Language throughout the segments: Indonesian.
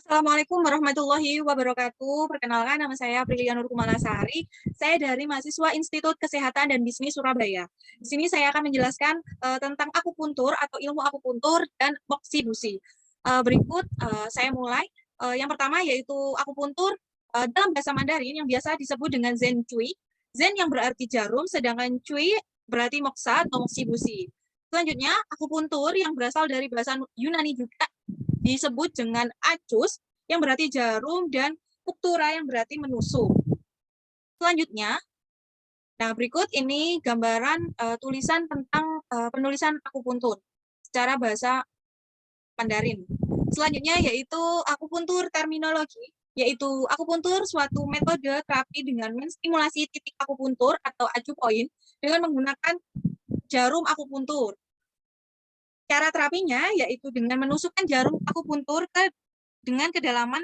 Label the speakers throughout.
Speaker 1: Assalamualaikum warahmatullahi wabarakatuh. Perkenalkan, nama saya Aprilia Nur Kumalasari. Saya dari mahasiswa Institut Kesehatan dan Bisnis Surabaya. Di sini saya akan menjelaskan tentang akupuntur atau ilmu akupuntur dan moksibusi. Berikut saya mulai. Yang pertama yaitu akupuntur dalam bahasa Mandarin yang biasa disebut dengan Zen Cui. Zen yang berarti jarum, sedangkan Cui berarti moksa atau moksibusi. Selanjutnya, akupuntur yang berasal dari bahasa Yunani juga disebut dengan acus yang berarti jarum dan punctura yang berarti menusuk. Selanjutnya, nah berikut ini gambaran tulisan tentang penulisan akupuntur secara bahasa Mandarin. Selanjutnya yaitu akupuntur terminologi, yaitu akupuntur suatu metode terapi dengan menstimulasi titik akupuntur atau acupoint dengan menggunakan jarum akupuntur. Cara terapinya yaitu dengan menusukkan jarum akupuntur dengan kedalaman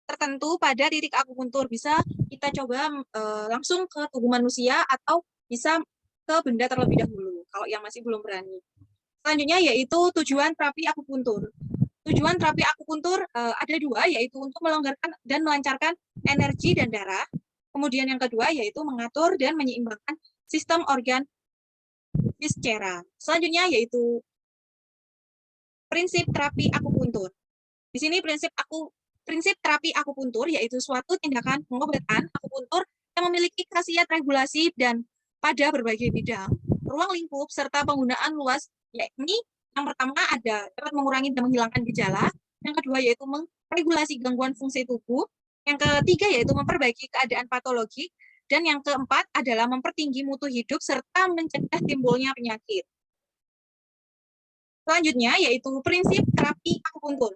Speaker 1: tertentu pada titik akupuntur. Bisa kita coba langsung ke tubuh manusia atau bisa ke benda terlebih dahulu kalau yang masih belum berani. Selanjutnya yaitu tujuan terapi akupuntur. Tujuan terapi akupuntur ada dua, yaitu untuk melonggarkan dan melancarkan energi dan darah. Kemudian yang kedua yaitu mengatur dan menyeimbangkan sistem organ viscera. Selanjutnya yaitu prinsip terapi akupuntur. Di sini prinsip terapi akupuntur yaitu suatu tindakan pengobatan akupuntur yang memiliki khasiat regulasi dan pada berbagai bidang, ruang lingkup serta penggunaan luas, yakni yang pertama ada dapat mengurangi dan menghilangkan gejala, yang kedua yaitu meregulasi gangguan fungsi tubuh, yang ketiga yaitu memperbaiki keadaan patologi, dan yang keempat adalah mempertinggi mutu hidup serta mencegah timbulnya penyakit. Selanjutnya yaitu prinsip terapi akupuntur.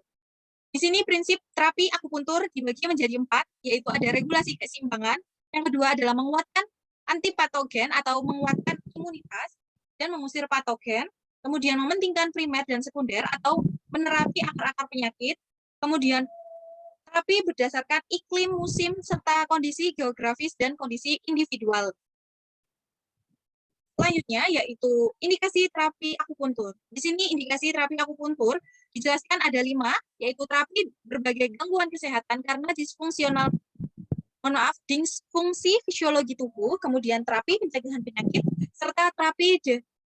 Speaker 1: Di sini prinsip terapi akupuntur dibagi menjadi 4, yaitu ada regulasi keseimbangan, yang kedua adalah menguatkan antipatogen atau menguatkan imunitas dan mengusir patogen, kemudian mementingkan primer dan sekunder atau menerapi akar-akar penyakit, kemudian terapi berdasarkan iklim, musim, serta kondisi geografis dan kondisi individual. Selanjutnya yaitu indikasi terapi akupuntur. Di sini indikasi terapi akupuntur dijelaskan ada 5, yaitu terapi berbagai gangguan kesehatan karena disfungsi fisiologi tubuh, kemudian terapi pencegahan penyakit, serta terapi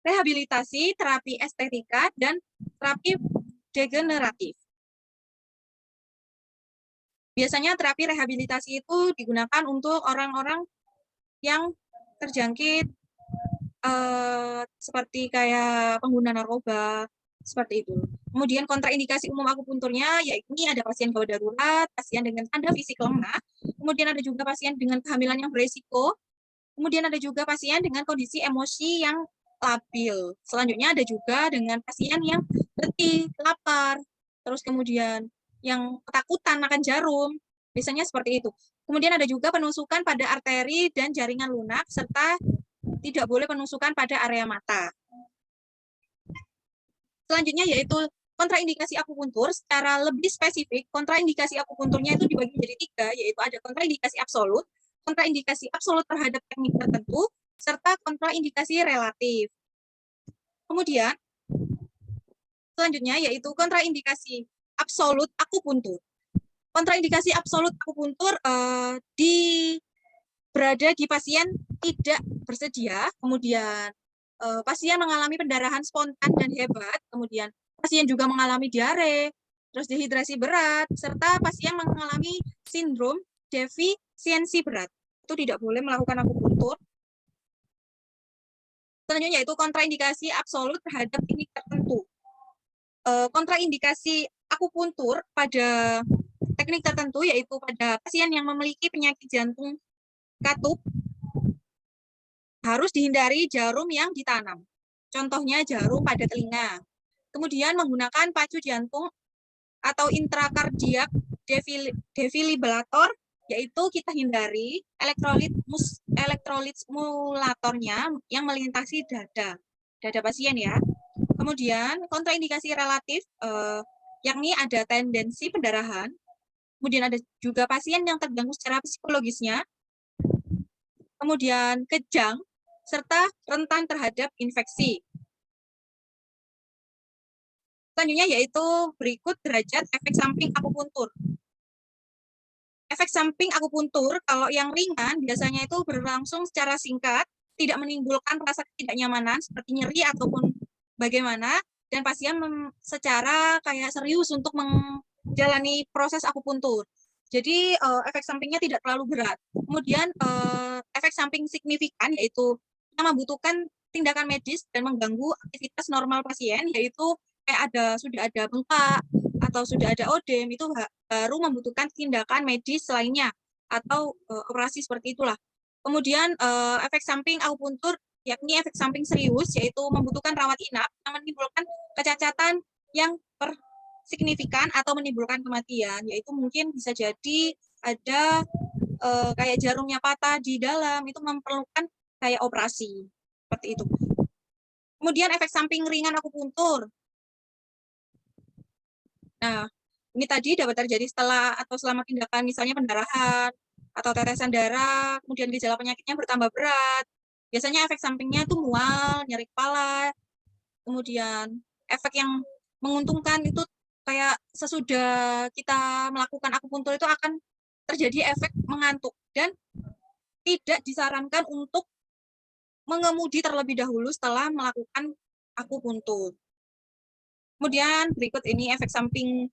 Speaker 1: rehabilitasi, terapi estetika, dan terapi degeneratif. Biasanya terapi rehabilitasi itu digunakan untuk orang-orang yang terjangkit seperti kayak pengguna narkoba, seperti itu. Kemudian kontraindikasi umum akupunturnya, yaitu ada pasien gawat darurat, pasien dengan tanda fisik lemah, kemudian ada juga pasien dengan kehamilan yang beresiko, kemudian ada juga pasien dengan kondisi emosi yang labil. Selanjutnya ada juga dengan pasien yang letih, lapar, terus kemudian yang ketakutan makan jarum, biasanya seperti itu. Kemudian ada juga penusukan pada arteri dan jaringan lunak, serta tidak boleh penusukan pada area mata. Selanjutnya yaitu kontraindikasi akupuntur. Secara lebih spesifik, kontraindikasi akupunturnya itu dibagi menjadi 3, yaitu ada kontraindikasi absolut terhadap teknik tertentu, serta kontraindikasi relatif. Kemudian, selanjutnya yaitu kontraindikasi absolut akupuntur. Kontraindikasi absolut akupuntur berada di pasien tidak bersedia, kemudian pasien mengalami pendarahan spontan dan hebat, kemudian pasien juga mengalami diare, terus dehidrasi berat, serta pasien mengalami sindrom defisiensi berat. Itu tidak boleh melakukan akupuntur. Selanjutnya yaitu kontraindikasi absolut terhadap teknik tertentu. Kontraindikasi akupuntur pada teknik tertentu yaitu pada pasien yang memiliki penyakit jantung katup, harus dihindari jarum yang ditanam. Contohnya jarum pada telinga. Kemudian menggunakan pacu jantung atau intrakardiak defibrillator, yaitu kita hindari elektrolit stimulatornya yang melintasi dada pasien ya. Kemudian kontraindikasi relatif, yakni ada tendensi pendarahan. Kemudian ada juga pasien yang terganggu secara psikologisnya. Kemudian kejang, serta rentan terhadap infeksi. Selanjutnya yaitu berikut derajat efek samping akupuntur. Efek samping akupuntur, kalau yang ringan biasanya itu berlangsung secara singkat, tidak menimbulkan rasa ketidaknyamanan seperti nyeri ataupun bagaimana, dan pasien secara kayak serius untuk menjalani proses akupuntur. Jadi efek sampingnya tidak terlalu berat. Kemudian efek samping signifikan yaitu yang membutuhkan tindakan medis dan mengganggu aktivitas normal pasien, yaitu kayak sudah ada bengkak atau sudah ada odem, itu baru membutuhkan tindakan medis lainnya atau operasi seperti itulah. Kemudian efek samping akupuntur yakni efek samping serius, yaitu membutuhkan rawat inap yang menimbulkan kecacatan yang signifikan atau menimbulkan kematian, yaitu mungkin bisa jadi ada kayak jarumnya patah di dalam, itu memerlukan kayak operasi seperti itu. Kemudian efek samping ringan akupuntur. Nah, ini tadi dapat terjadi setelah atau selama tindakan misalnya pendarahan atau tetesan darah, kemudian gejala penyakitnya bertambah berat. Biasanya efek sampingnya itu mual, nyeri kepala, kemudian efek yang menguntungkan itu kayak sesudah kita melakukan akupuntur itu akan terjadi efek mengantuk dan tidak disarankan untuk mengemudi terlebih dahulu setelah melakukan akupuntur. Kemudian berikut ini efek samping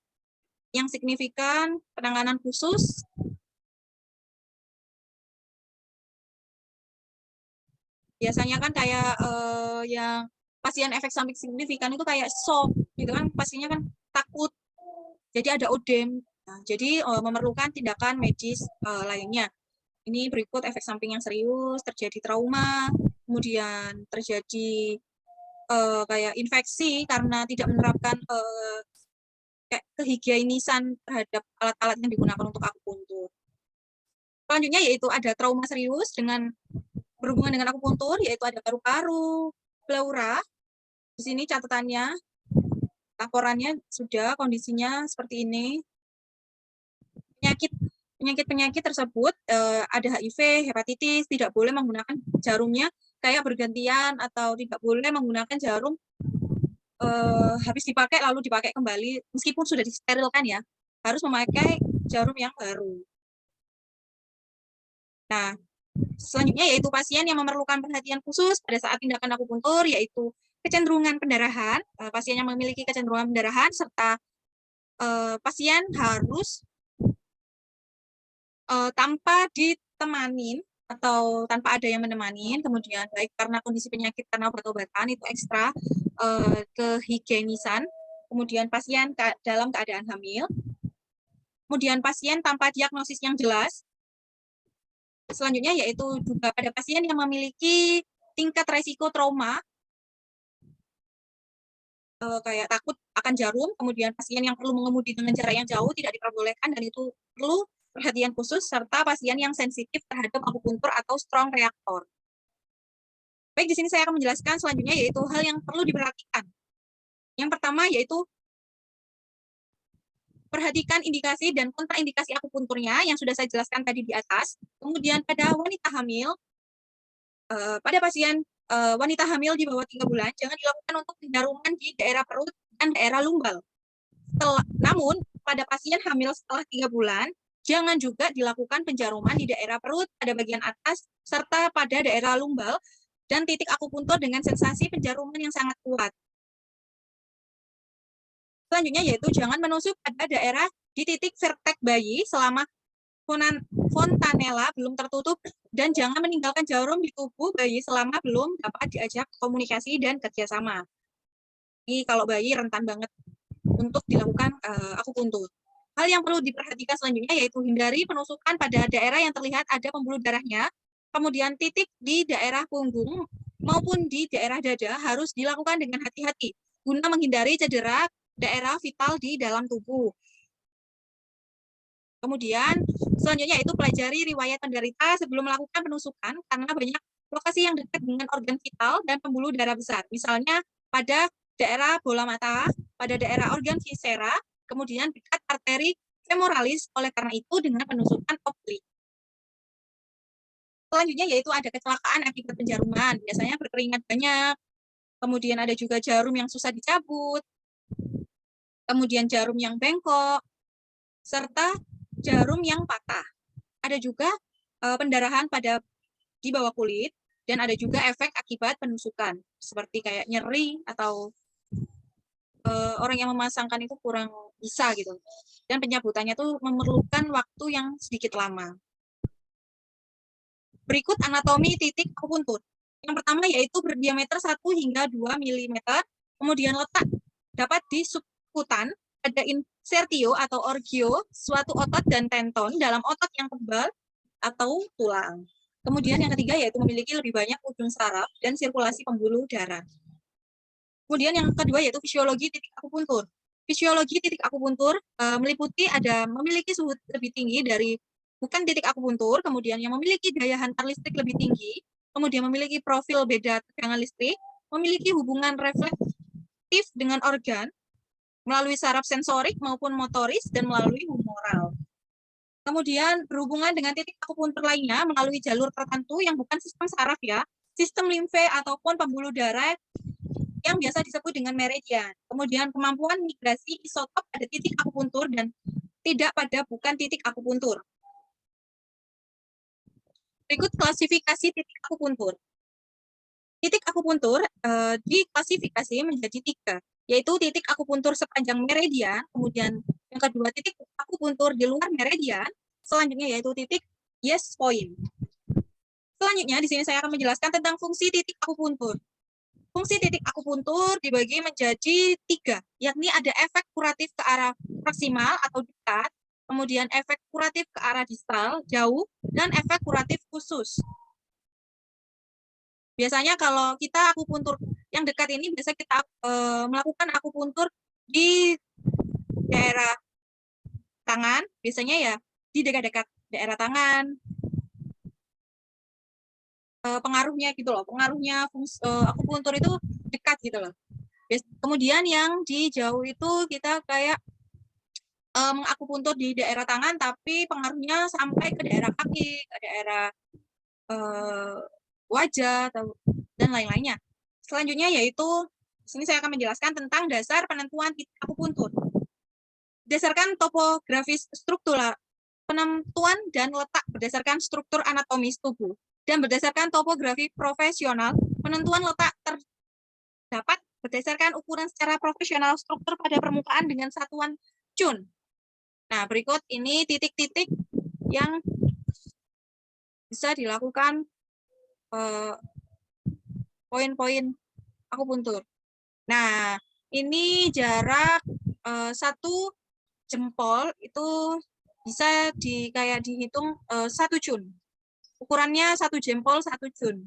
Speaker 1: yang signifikan, penanganan khusus. Biasanya kan kayak yang pasien efek samping signifikan itu kayak shock, gitu kan, pasiennya kan takut, jadi ada odem. Nah, jadi memerlukan tindakan medis lainnya. Ini berikut efek samping yang serius, terjadi trauma, kemudian terjadi kayak infeksi karena tidak menerapkan kayak kehigienisan terhadap alat-alat yang digunakan untuk akupuntur. Selanjutnya yaitu ada trauma serius dengan berhubungan dengan akupuntur, yaitu ada paru-paru, pleura. Di sini catatannya, laporannya sudah kondisinya seperti ini. Penyakit tersebut ada HIV, hepatitis, tidak boleh menggunakan jarumnya kayak bergantian atau tidak boleh menggunakan jarum habis dipakai lalu dipakai kembali meskipun sudah disterilkan ya, harus memakai jarum yang baru. Nah, selanjutnya yaitu pasien yang memerlukan perhatian khusus pada saat tindakan akupuntur, yaitu kecenderungan pendarahan, pasien yang memiliki kecenderungan pendarahan, serta pasien harus tanpa ditemanin atau tanpa ada yang menemani, kemudian baik karena kondisi penyakit karena obat-obatan itu ekstra kehigienisan, kemudian pasien dalam keadaan hamil, kemudian pasien tanpa diagnosis yang jelas. Selanjutnya yaitu juga pada pasien yang memiliki tingkat resiko trauma, kayak takut akan jarum, kemudian pasien yang perlu mengemudi dengan jarak yang jauh tidak diperbolehkan dan itu perlu perhatian khusus, serta pasien yang sensitif terhadap akupuntur atau strong reaktor. Baik, di sini saya akan menjelaskan selanjutnya yaitu hal yang perlu diperhatikan. Yang pertama yaitu perhatikan indikasi dan kontraindikasi akupunturnya yang sudah saya jelaskan tadi di atas. Kemudian pada wanita hamil, pada pasien wanita hamil di bawah 3 bulan, jangan dilakukan untuk penjaruman di daerah perut dan daerah lumbal. Namun, pada pasien hamil setelah 3 bulan, jangan juga dilakukan penjaruman di daerah perut pada bagian atas, serta pada daerah lumbal, dan titik akupuntur dengan sensasi penjaruman yang sangat kuat. Selanjutnya yaitu jangan menusuk pada daerah di titik vertek bayi selama fontanella belum tertutup, dan jangan meninggalkan jarum di tubuh bayi selama belum dapat diajak komunikasi dan kerjasama. Ini kalau bayi rentan banget untuk dilakukan akupuntur. Hal yang perlu diperhatikan selanjutnya yaitu hindari penusukan pada daerah yang terlihat ada pembuluh darahnya, kemudian titik di daerah punggung maupun di daerah dada harus dilakukan dengan hati-hati guna menghindari cedera daerah vital di dalam tubuh. Kemudian selanjutnya itu pelajari riwayat penderita sebelum melakukan penusukan karena banyak lokasi yang dekat dengan organ vital dan pembuluh darah besar. Misalnya pada daerah bola mata, pada daerah organ viscera, kemudian dekat arteri femoralis, oleh karena itu dengan penusukan oblik. Selanjutnya yaitu ada kecelakaan akibat penjaruman, biasanya berkeringat banyak, kemudian ada juga jarum yang susah dicabut, kemudian jarum yang bengkok, serta jarum yang patah. Ada juga pendarahan di bawah kulit, dan ada juga efek akibat penusukan, seperti kayak nyeri atau orang yang memasangkan itu kurang bisa gitu. Dan pencabutannya tuh memerlukan waktu yang sedikit lama. Berikut anatomi titik akupuntur. Yang pertama yaitu berdiameter 1 hingga 2 mm, kemudian letak dapat di subkutan, ada insertio atau orgio, suatu otot dan tenton dalam otot yang tebal atau tulang. Kemudian yang ketiga yaitu memiliki lebih banyak ujung saraf dan sirkulasi pembuluh darah. Kemudian yang kedua yaitu fisiologi titik akupuntur. Fisiologi titik akupuntur meliputi memiliki suhu lebih tinggi dari bukan titik akupuntur, kemudian yang memiliki daya hantar listrik lebih tinggi, kemudian memiliki profil beda tegangan listrik, memiliki hubungan reflektif dengan organ, melalui saraf sensorik maupun motoris, dan melalui humoral. Kemudian berhubungan dengan titik akupuntur lainnya melalui jalur tertentu yang bukan sistem saraf ya, sistem limfe ataupun pembuluh darah yang biasa disebut dengan meridian. Kemudian kemampuan migrasi isotop pada titik akupuntur dan tidak pada bukan titik akupuntur. Berikut klasifikasi titik akupuntur. Titik akupuntur diklasifikasi menjadi 3, yaitu titik akupuntur sepanjang meridian, kemudian yang kedua titik akupuntur di luar meridian, selanjutnya yaitu titik yes point. Selanjutnya di sini saya akan menjelaskan tentang fungsi titik akupuntur. Fungsi titik akupuntur dibagi menjadi 3, yakni ada efek kuratif ke arah proksimal atau dekat, kemudian efek kuratif ke arah distal, jauh, dan efek kuratif khusus. Biasanya kalau kita akupuntur yang dekat ini, biasa kita melakukan akupuntur di daerah tangan, biasanya ya di dekat-dekat daerah tangan. Pengaruhnya gitu loh, pengaruhnya akupuntur itu dekat gitu loh. Kemudian yang di jauh itu kita kayak mengakupuntur di daerah tangan, tapi pengaruhnya sampai ke daerah kaki, ke daerah wajah, dan lain-lainnya. Selanjutnya yaitu, sini saya akan menjelaskan tentang dasar penentuan titik akupuntur. Berdasarkan topografis struktural, penentuan dan letak berdasarkan struktur anatomis tubuh, dan berdasarkan topografi profesional, penentuan letak terdapat berdasarkan ukuran secara profesional struktur pada permukaan dengan satuan cun. Nah, berikut ini titik-titik yang bisa dilakukan poin-poin akupuntur. Nah, ini jarak 1 jempol itu bisa kayak dihitung 1 cun. Ukurannya 1 jempol 1 cun.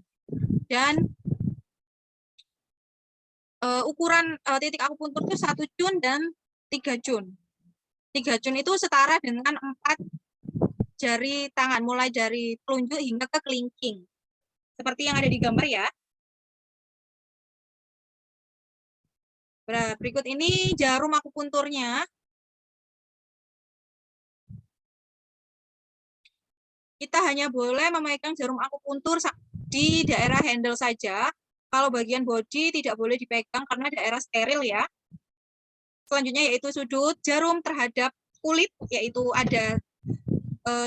Speaker 1: Dan ukuran titik akupuntur itu 1 cun dan 3 cun. 3 cun itu setara dengan 4 jari tangan, mulai dari telunjuk hingga ke kelingking. Seperti yang ada di gambar ya. Berikut ini jarum akupunturnya. Kita hanya boleh memegang jarum akupuntur di daerah handle saja. Kalau bagian body tidak boleh dipegang karena daerah steril ya. Selanjutnya yaitu sudut jarum terhadap kulit, yaitu ada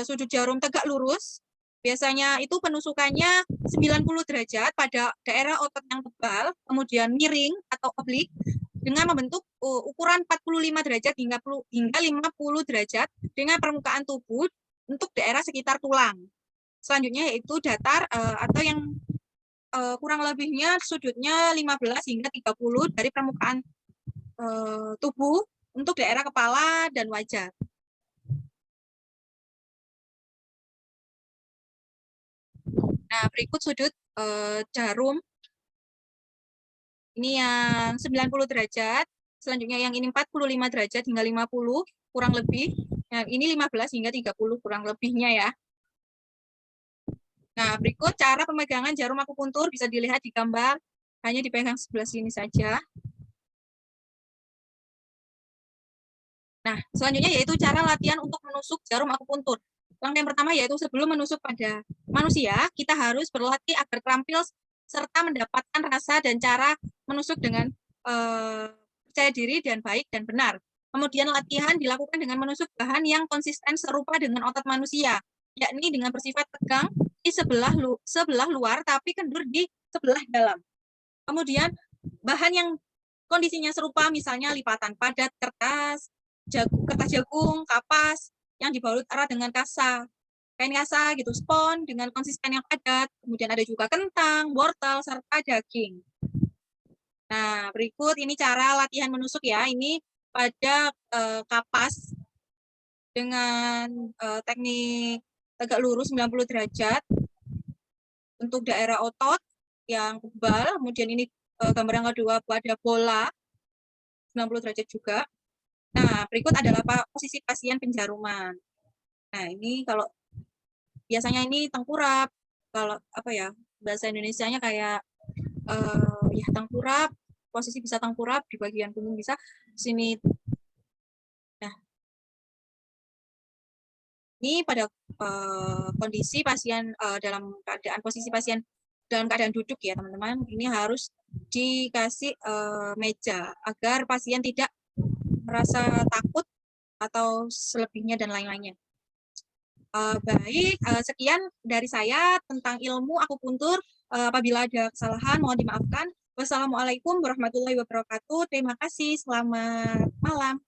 Speaker 1: sudut jarum tegak lurus. Biasanya itu penusukannya 90 derajat pada daerah otot yang tebal, kemudian miring atau oblik dengan membentuk ukuran 45 derajat hingga 50 derajat dengan permukaan tubuh untuk daerah sekitar tulang. Selanjutnya yaitu datar atau yang kurang lebihnya sudutnya 15 hingga 30 dari permukaan tubuh untuk daerah kepala dan wajah. Nah, berikut sudut jarum. Ini yang 90 derajat, selanjutnya yang ini 45 derajat hingga 50 kurang lebih. Yang ini 15 hingga 30 kurang lebihnya ya. Nah, berikut cara pemegangan jarum akupuntur bisa dilihat di gambar. Hanya dipegang sebelah sini saja. Nah, selanjutnya yaitu cara latihan untuk menusuk jarum akupuntur. Langkah yang pertama yaitu sebelum menusuk pada manusia, kita harus berlatih agar terampil serta mendapatkan rasa dan cara menusuk dengan percaya diri dan baik dan benar. Kemudian latihan dilakukan dengan menusuk bahan yang konsisten serupa dengan otot manusia. yakni dengan bersifat tegang di sebelah luar tapi kendur di sebelah dalam. Kemudian bahan yang kondisinya serupa, misalnya lipatan padat kertas jagung, kapas yang dibalut erat dengan kain kasa gitu, spons dengan konsisten yang padat. Kemudian ada juga kentang, wortel serta daging. Nah, berikut ini cara latihan menusuk ya. Ini pada kapas dengan teknik tegak lurus 90 derajat untuk daerah otot yang kebal. Kemudian ini gambar yang kedua pada bola 90 derajat juga. Nah, berikut adalah posisi pasien penjaruman. Nah, ini kalau biasanya ini tengkurap. Kalau apa ya, bahasa Indonesianya kayak ya tengkurap, posisi bisa tengkurap di bagian punggung bisa sini. Nah, ini pada kondisi pasien dalam keadaan posisi pasien dalam keadaan duduk ya teman-teman. Ini harus dikasih meja agar pasien tidak merasa takut atau selebihnya dan lain-lainnya. Baik, sekian dari saya tentang ilmu akupuntur. Apabila ada kesalahan, mohon dimaafkan. Wassalamualaikum warahmatullahi wabarakatuh. Terima kasih. Selamat malam.